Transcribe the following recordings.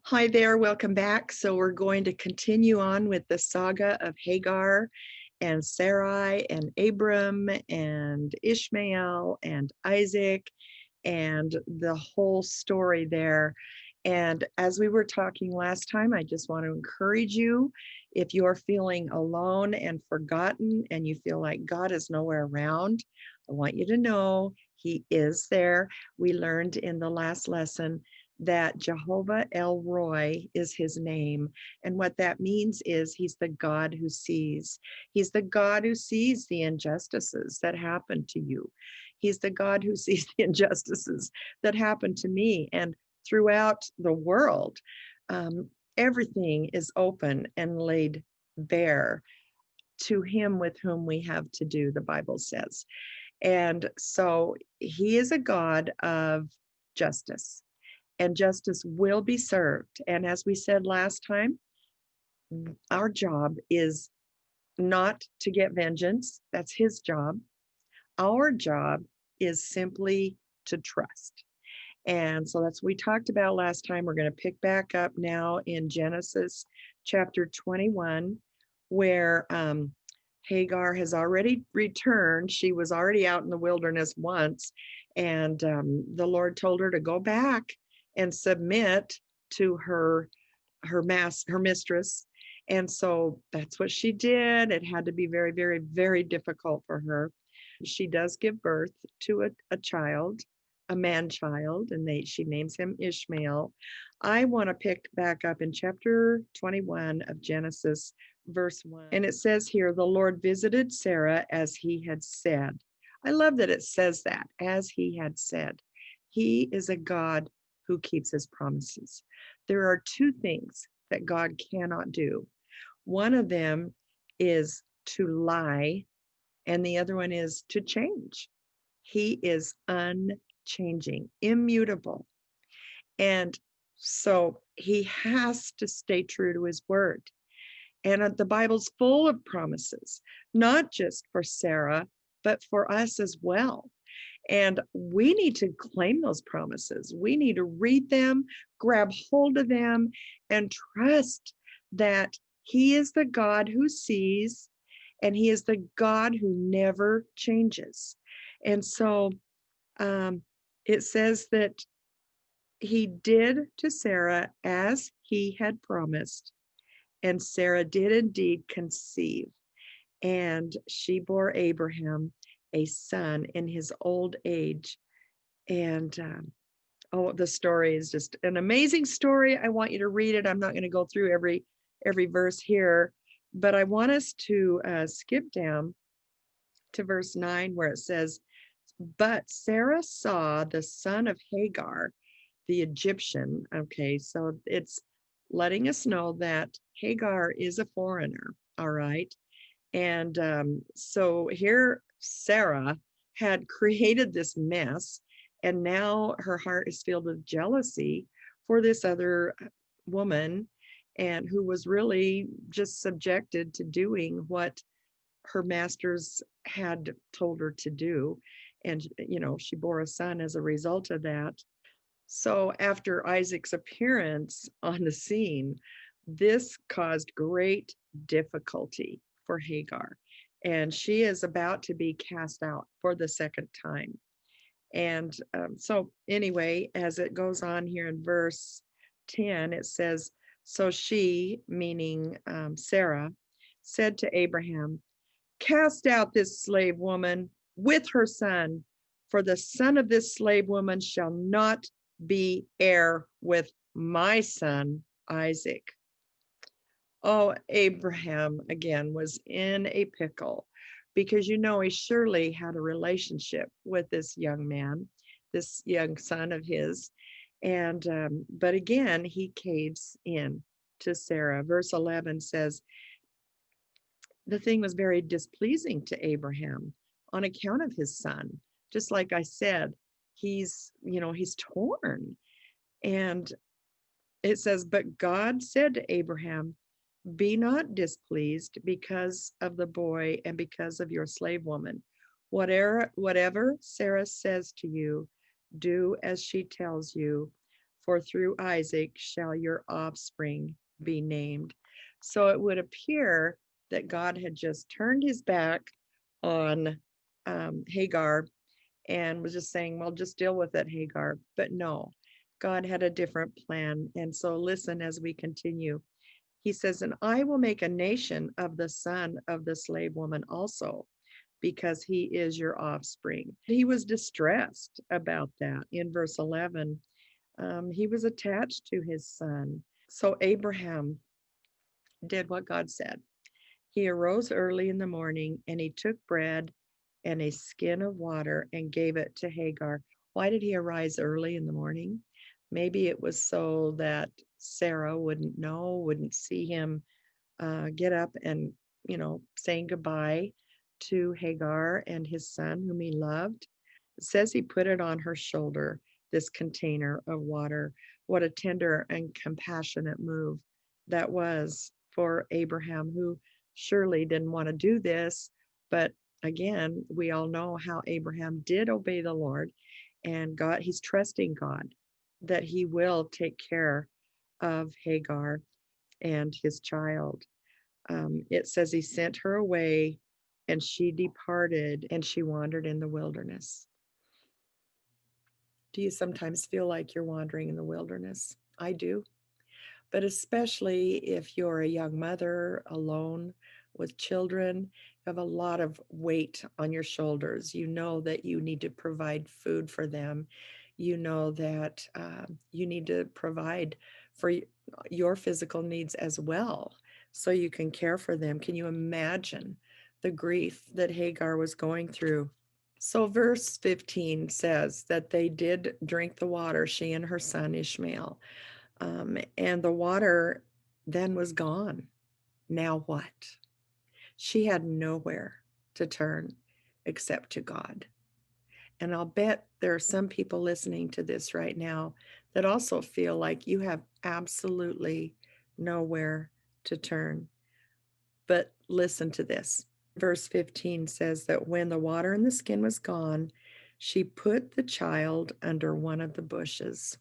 Hi there, welcome back. So we're going to continue on with the saga of Hagar and Sarai and Abram and Ishmael and Isaac and the whole story there. And as we were talking last time, I just want to encourage you, if you're feeling alone and forgotten and you feel like God is nowhere around, I want you to know He is there. We learned in the last lesson that Jehovah El Roy is his name. And what that means is he's the God who sees. He's the God who sees the injustices that happen to you. He's the God who sees the injustices that happen to me and throughout the world. Um, Everything is open and laid bare to him with whom we have to do, the Bible says. And so he is a God of justice, and justice will be served. And as we said last time, our job is not to get vengeance. That's his job. Our job is simply to trust. And so that's what we talked about last time. We're going to pick back up now in Genesis chapter 21, where Hagar has already returned. She was already out in the wilderness once, and the Lord told her to go back and submit to her mistress. And so that's what she did. It had to be very, very, very difficult for her. She does give birth to a child, a man child, and she names him Ishmael. I want to pick back up in chapter 21 of Genesis, verse 1. And it says here, the Lord visited Sarah as he had said. I love that it says that, as he had said. He is a God who keeps his promises. There are two things that God cannot do. One of them is to lie, and the other one is to change. He is unchanging, immutable. And so he has to stay true to his word. And the Bible's full of promises, not just for Sarah, but for us as well. And we need to claim those promises. We need to read them, grab hold of them, and trust that he is the God who sees, and he is the God who never changes. And so it says that he did to Sarah as he had promised, and Sarah did indeed conceive, and she bore Abraham a son in his old age. And the story is just an amazing story. I want you to read it. I'm not going to go through every verse here, but I want us to skip down to verse 9, where it says, but Sarah saw the son of Hagar, the Egyptian. Okay, so it's letting us know that Hagar is a foreigner. All right. And so here Sarah had created this mess, and now her heart is filled with jealousy for this other woman, and who was really just subjected to doing what her masters had told her to do. And, she bore a son as a result of that. So after Isaac's appearance on the scene, this caused great difficulty for Hagar, and she is about to be cast out for the second time. And so anyway, as it goes on here in verse 10, it says, so she, meaning Sarah, said to Abraham, cast out this slave woman with her son, for the son of this slave woman shall not be heir with my son Isaac. Oh, Abraham again was in a pickle, because he surely had a relationship with this young man, this young son of his. And but again, he caves in to Sarah. Verse 11 says, the thing was very displeasing to Abraham on account of his son. Just like I said, he's torn. And it says, but God said to Abraham, be not displeased because of the boy and because of your slave woman. Whatever Sarah says to you, do as she tells you, for through Isaac shall your offspring be named. So it would appear that God had just turned his back on Hagar and was just saying, well, just deal with it, Hagar. But no, God had a different plan. And so listen as we continue. He says, and I will make a nation of the son of the slave woman also, because he is your offspring. He was distressed about that in verse 11. He was attached to his son. So Abraham did what God said. He arose early in the morning and he took bread and a skin of water and gave it to Hagar. Why did he arise early in the morning? Maybe it was so that Sarah wouldn't know, wouldn't see him get up and, saying goodbye to Hagar and his son, whom he loved. It says he put it on her shoulder, this container of water. What a tender and compassionate move that was for Abraham, who surely didn't want to do this. But again, we all know how Abraham did obey the Lord, and God, he's trusting God that he will take care of Hagar and his child. It says he sent her away and she departed and she wandered in the wilderness. Do you sometimes feel like you're wandering in the wilderness? I do. But especially if you're a young mother alone with children, you have a lot of weight on your shoulders. You know that you need to provide food for them. You know that you need to provide for your physical needs as well so you can care for them. Can you imagine the grief that Hagar was going through? So, verse 15 says that they did drink the water, she and her son Ishmael. And the water then was gone. Now what? She had nowhere to turn except to God. And I'll bet there are some people listening to this right now that also feel like you have absolutely nowhere to turn. But listen to this. Verse 15 says that when the water in the skin was gone, she put the child under one of the bushes.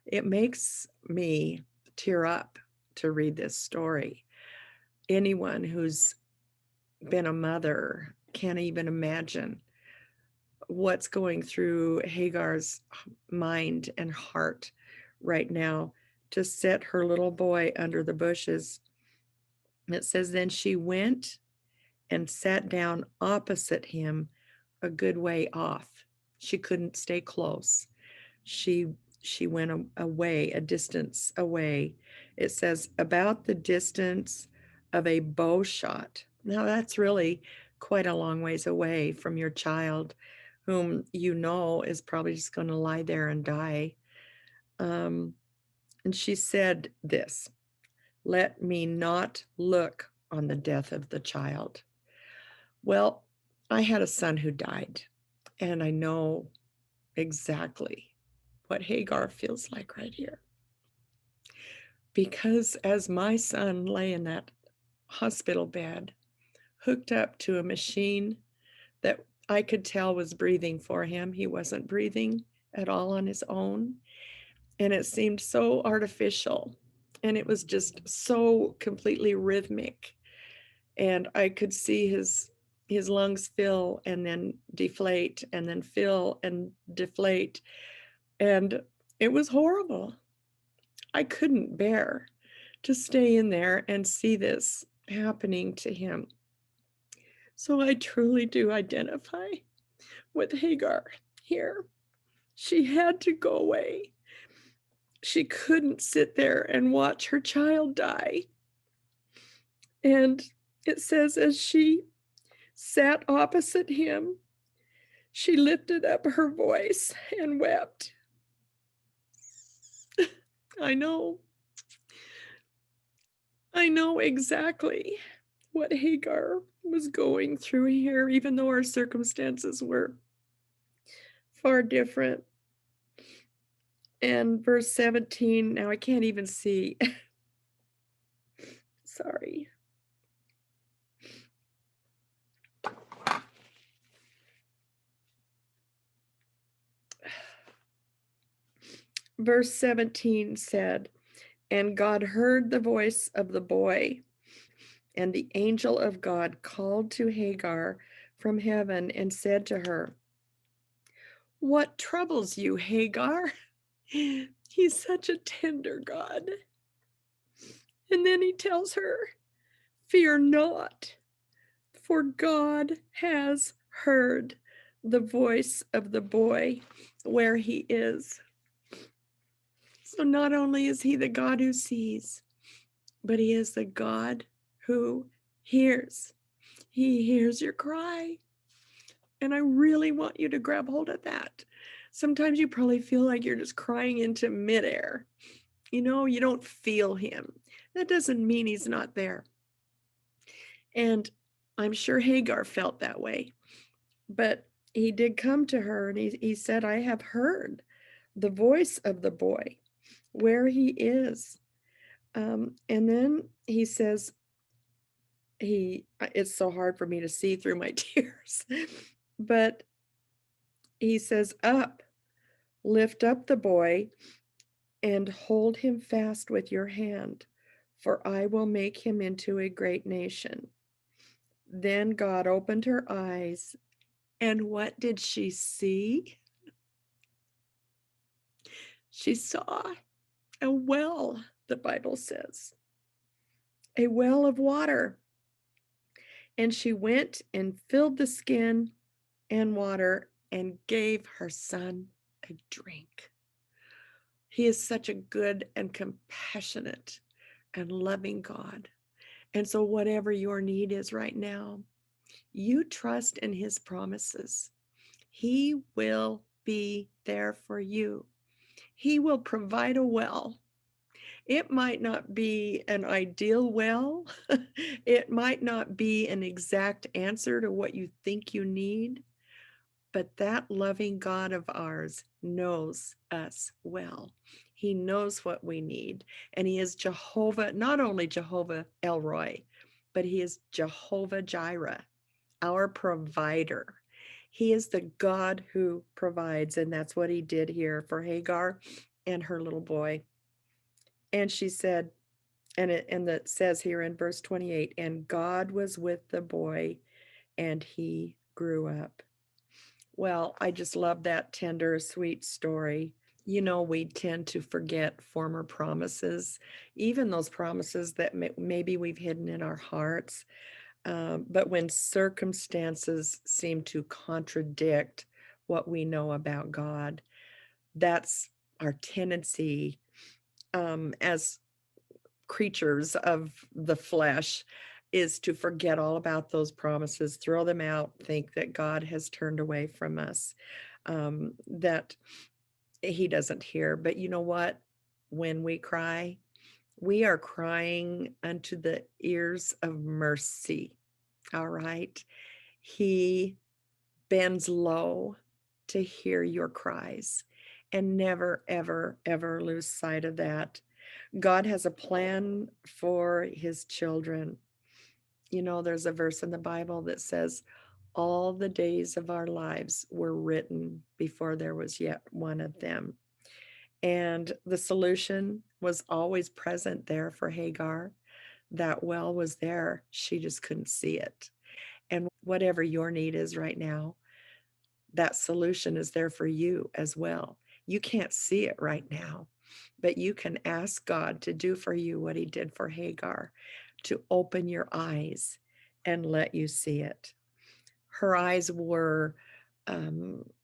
It makes me tear up to read this story. Anyone who's been a mother can't even imagine what's going through Hagar's mind and heart right now to set her little boy under the bushes. It says, then she went and sat down opposite him a good way off. She couldn't stay close. She went away, a distance away. It says about the distance of a bow shot. Now that's really quite a long ways away from your child, whom you know is probably just going to lie there and die. And she said this, let me not look on the death of the child. Well, I had a son who died, and I know exactly what Hagar feels like right here. Because as my son lay in that hospital bed, hooked up to a machine that I could tell was breathing for him, he wasn't breathing at all on his own. And it seemed so artificial. And it was just so completely rhythmic. And I could see his lungs fill and then deflate and then fill and deflate. And it was horrible. I couldn't bear to stay in there and see this happening to him. So I truly do identify with Hagar here. She had to go away. She couldn't sit there and watch her child die. And it says, as she sat opposite him, she lifted up her voice and wept. I know exactly what Hagar was going through here, even though our circumstances were far different. And verse 17, now I can't even see. Sorry. Verse 17 said, "And God heard the voice of the boy, and the angel of God called to Hagar from heaven and said to her, 'What troubles you, Hagar?'" He's such a tender God. And then he tells her, "Fear not, for God has heard the voice of the boy where he is." So not only is he the God who sees, but he is the God who hears. He hears your cry. And I really want you to grab hold of that. Sometimes you probably feel like you're just crying into midair. You don't feel him. That doesn't mean he's not there. And I'm sure Hagar felt that way. But he did come to her and he said, "I have heard the voice of the boy where he is." And then he says, it's so hard for me to see through my tears, but he says, "Up, lift up the boy and hold him fast with your hand, for I will make him into a great nation." Then God opened her eyes, and what did she see? She saw a well, the Bible says, a well of water. And she went and filled the skin and water and gave her son a drink. He is such a good and compassionate and loving God. And so, whatever your need is right now, you trust in his promises. He will be there for you. He will provide a well. It might not be an ideal well. It might not be an exact answer to what you think you need, but that loving God of ours knows us well. He knows what we need. And he is Jehovah, not only Jehovah El Roi, but he is Jehovah Jireh, our provider. He is the God who provides. And that's what he did here for Hagar and her little boy. And she said, and that says here in verse 28, "And God was with the boy, and he grew up." Well, I just love that tender, sweet story. We tend to forget former promises, even those promises that maybe we've hidden in our hearts. But when circumstances seem to contradict what we know about God, that's our tendency as creatures of the flesh is to forget all about those promises, throw them out, think that God has turned away from us, that he doesn't hear. But you know what? When we cry, we are crying unto the ears of mercy. All right. He bends low to hear your cries, and never, ever, ever lose sight of that. God has a plan for his children. There's a verse in the Bible that says, "All the days of our lives were written before there was yet one of them." And the solution was always present there for Hagar. That well was there. She just couldn't see it. And whatever your need is right now, that solution is there for you as well. You can't see it right now, but you can ask God to do for you what he did for Hagar, to open your eyes and let you see it. Her eyes were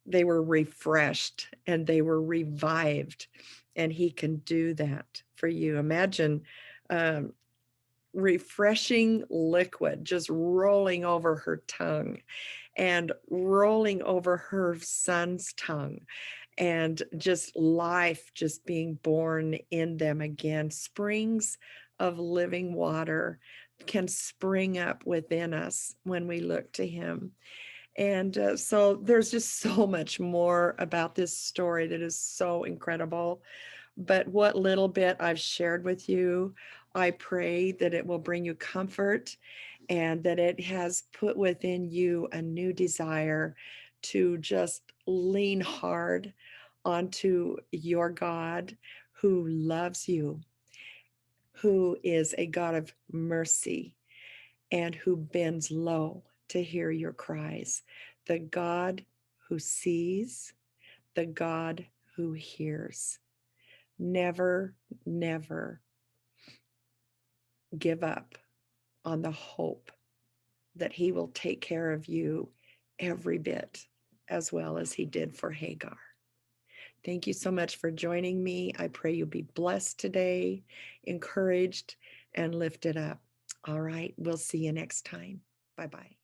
they were refreshed and they were revived, and he can do that for you. Imagine um, refreshing liquid just rolling over her tongue and rolling over her son's tongue, and just life just being born in them again. Springs of living water can spring up within us when we look to him. And so there's just so much more about this story that is so incredible. But what little bit I've shared with you, I pray that it will bring you comfort, and that it has put within you a new desire to just lean hard onto your God who loves you, who is a God of mercy, and who bends low to hear your cries. The God who sees, the God who hears. Never, never give up on the hope that He will take care of you every bit as well as He did for Hagar. Thank you so much for joining me. I pray you'll be blessed today, encouraged, and lifted up. All right, we'll see you next time. Bye bye.